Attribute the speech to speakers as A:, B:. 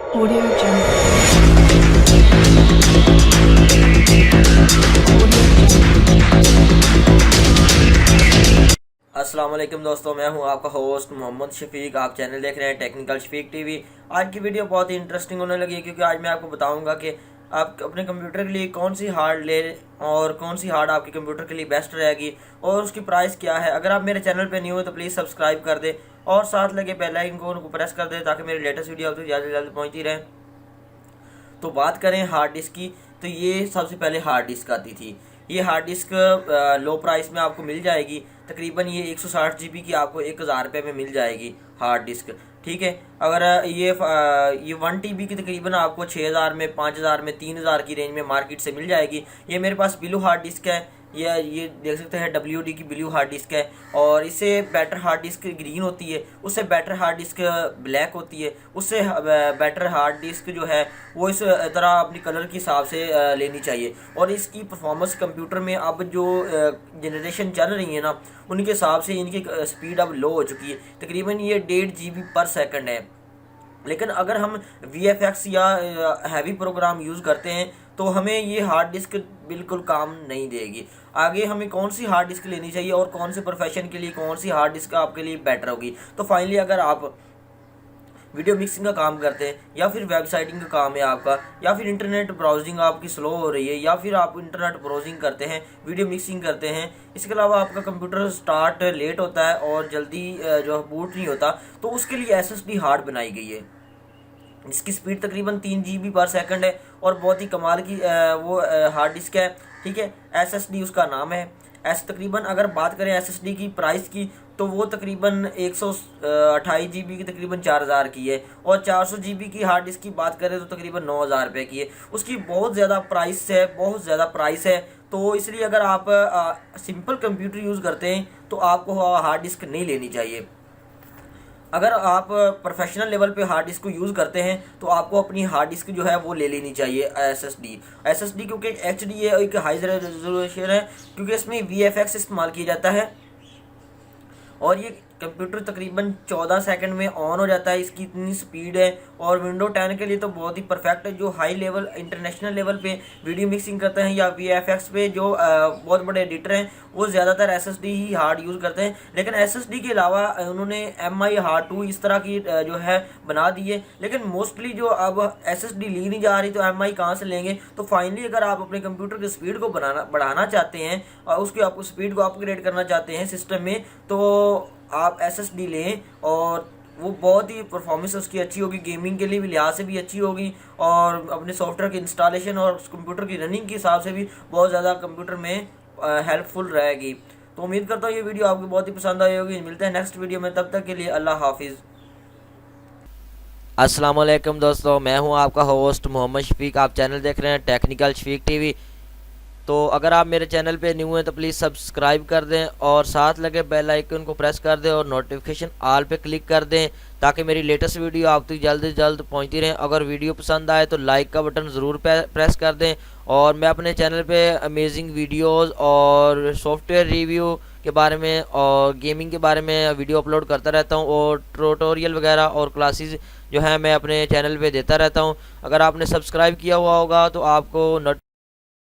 A: Audio Jungle.
B: अस्सलाम वालेकुम दोस्तों, मैं हूं आपका होस्ट मोहम्मद शफीक। आप चैनल देख रहे हैं टेक्निकल शफीक टीवी। आज की वीडियो बहुत ही इंटरेस्टिंग होने लगी है क्योंकि आज मैं आपको बताऊंगा कि आप अपने कंप्यूटर के लिए कौन सी हार्ड ले और कौन सी हार्ड आपके कंप्यूटर के लिए बेस्ट रहेगी और उसकी प्राइस क्या है। अगर आप मेरे चैनल पर न्यू हो तो प्लीज़ सब्सक्राइब कर दें और साथ लगे बेल आइकन को उनको प्रेस कर दें ताकि मेरी लेटेस्ट वीडियो आप तक जल्द से जल्द पहुँचती रहे। तो बात करें हार्ड डिस्क की, तो ये सबसे पहले हार्ड डिस्क आती थी। ये हार्ड डिस्क लो प्राइस में आपको मिल जाएगी। तकरीबन ये 160 GB की आपको 1000 रुपये में मिल जाएगी हार्ड डिस्क। ठीक है, अगर ये 1 TB की तकरीबन आपको 6000 में, 5000 में, 3000 की रेंज में मार्केट से मिल जाएगी। ये मेरे पास ब्लू हार्ड डिस्क है, ये देख सकते हैं WD की ब्लू हार्ड डिस्क है। और इससे बेटर हार्ड डिस्क ग्रीन होती है, उससे बेटर हार्ड डिस्क ब्लैक होती है, उससे बेटर हार्ड डिस्क जो है वो इस तरह अपनी कलर के हिसाब से लेनी चाहिए। और इसकी परफॉर्मेंस कंप्यूटर में अब जो जनरेशन चल रही है ना, उनके हिसाब से इनकी स्पीड अब लो हो चुकी है। तकरीबन ये 1.5 GB पर सेकंड है। लेकिन अगर हम VFX या हैवी प्रोग्राम यूज़ करते हैं तो हमें ये हार्ड डिस्क बिल्कुल काम नहीं देगी। आगे हमें कौन सी हार्ड डिस्क लेनी चाहिए और कौन से प्रोफेशन के लिए कौन सी हार्ड डिस्क आपके लिए बेटर होगी। तो फाइनली अगर आप वीडियो मिक्सिंग का काम करते हैं या फिर वेबसाइटिंग का काम है आपका, या फिर इंटरनेट ब्राउजिंग आपकी स्लो हो रही है, या फिर आप इंटरनेट ब्राउजिंग करते हैं, वीडियो मिक्सिंग करते हैं, इसके अलावा आपका कंप्यूटर स्टार्ट लेट होता है और जल्दी जो बूट नहीं होता, तो उसके लिए SSD हार्ड बनाई गई है जिसकी स्पीड तकरीबन 3 GB पर सेकंड है और बहुत ही कमाल की वो हार्ड डिस्क है। ठीक है, SSD उसका नाम है। तकरीबन अगर बात करें SSD की प्राइस की, तो वो तकरीबन 128 GB की तकरीबन 4000 की है। और 400 GB की हार्ड डिस्क की बात करें तो तकरीबन 9000 रुपये की है। उसकी बहुत ज़्यादा प्राइस है, बहुत ज़्यादा प्राइस है। तो इसलिए अगर आप सिंपल कंप्यूटर यूज़ करते हैं तो आपको हार्ड डिस्क नहीं लेनी चाहिए। अगर आप प्रोफेशनल लेवल पे हार्ड डिस्क को यूज़ करते हैं तो आपको अपनी हार्ड डिस्क जो है वो ले लेनी चाहिए SSD क्योंकि HD है, एक हाई रेजोल्यूशन है क्योंकि इसमें VFX इस्तेमाल किया जाता है। और ये कंप्यूटर तकरीबन 14 सेकंड में ऑन हो जाता है, इसकी इतनी स्पीड है। और विंडो 10 के लिए तो बहुत ही परफेक्ट है। जो हाई लेवल इंटरनेशनल लेवल पे वीडियो मिक्सिंग करते हैं या VFX पे जो बहुत बड़े एडिटर हैं वो ज़्यादातर SSD ही हार्ड यूज़ करते हैं। लेकिन SSD के अलावा उन्होंने MI हार्ड 2 इस तरह की जो है बना दी है। लेकिन मोस्टली जो अब SSD ली नहीं जा रही तो MI कहाँ से लेंगे। तो फाइनली अगर आप अपने कंप्यूटर की स्पीड को बढ़ाना चाहते हैं और उसकी आपको स्पीड को अपग्रेड करना चाहते हैं सिस्टम में, तो आप SSD लें और वो बहुत ही परफॉर्मेंस उसकी अच्छी होगी, गेमिंग के लिए भी लिहाज से भी अच्छी होगी और अपने सॉफ्टवेयर की इंस्टॉलेशन और कंप्यूटर की रनिंग के हिसाब से भी बहुत ज़्यादा कंप्यूटर में हेल्पफुल रहेगी। तो उम्मीद करता हूँ ये वीडियो आपको बहुत ही पसंद आई होगी। मिलते हैं नेक्स्ट वीडियो में, तब तक के लिए अल्लाह हाफिज़। अस्सलाम वालेकुम दोस्तों, मैं हूं आपका होस्ट मोहम्मद शफीक। आप चैनल देख रहे हैं टेक्निकल शफीक टीवी। तो अगर आप मेरे चैनल पे न्यू हैं तो प्लीज़ सब्सक्राइब कर दें और साथ लगे बेल आइकन को प्रेस कर दें और नोटिफिकेशन ऑल पे क्लिक कर दें ताकि मेरी लेटेस्ट वीडियो आप तक जल्द से जल्द पहुंचती रहें। अगर वीडियो पसंद आए तो लाइक का बटन ज़रूर प्रेस कर दें। और मैं अपने चैनल पे अमेजिंग वीडियोस और सॉफ्टवेयर रिव्यू के बारे में और गेमिंग के बारे में वीडियो अपलोड करता रहता हूँ और ट्यूटोरियल वगैरह और क्लासेस जो है मैं अपने चैनल पे देता रहता हूँ। अगर आपने सब्सक्राइब किया हुआ होगा तो आपको